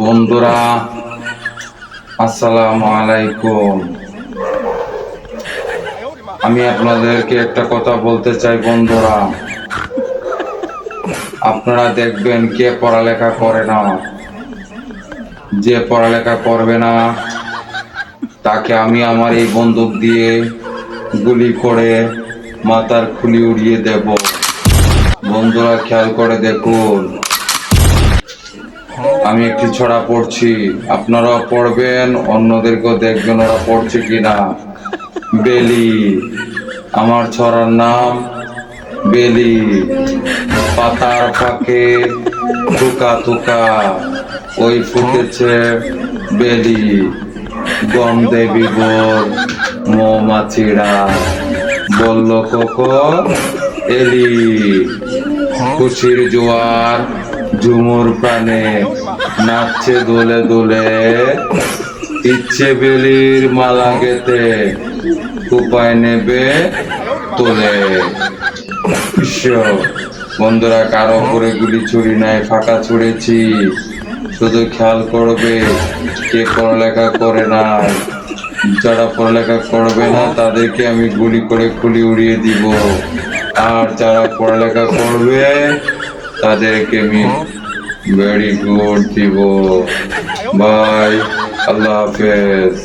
বন্ধুরা, আসসালামু আলাইকুম। আমি আপনাদেরকে একটা কথা বলতে চাই বন্ধুরা, আপনারা দেখবেন কে পড়ালেখা করে না। যে পড়ালেখা করবে না তাকে আমি আমার এই বন্দুক দিয়ে গুলি করে মাথার খুলি উড়িয়ে দেব। বন্ধুরা খেয়াল করে দেখুন, আমি একটি ছড়া পড়ছি, আপনারাও পড়বেন, অন্যদেরকেও দেখবেন ওরা পড়ছে কিনা। বেলি, আমার ছড়ার নাম বেলি। পাতার ফাঁকে থুকা থুকা ওই ফুটেছে বেলি। গন্ধে বিভোর মৌমাছিরা বলল কোকো এলি। খুশির জোয়ার ঝুমুর প্রাণে নাচছে দোলে দোলে। ইচ্ছে বেলির মালা গেতে কুপায় নেবে তোলে। বন্ধুরা, কারো উপরে গুলি ছুরি নাই, ফাঁকা ছুড়েছি। শুধু খেয়াল করবে কে পড়ালেখা করে নাই। যারা পড়ালেখা করবে না তাদেরকে আমি গুলি করে খুলি উড়িয়ে দিব, আর যারা পড়ালেখা করবে তাদেরকে আমি ভেরি গুড দিব। বাই, আল্লাহ হাফেজ।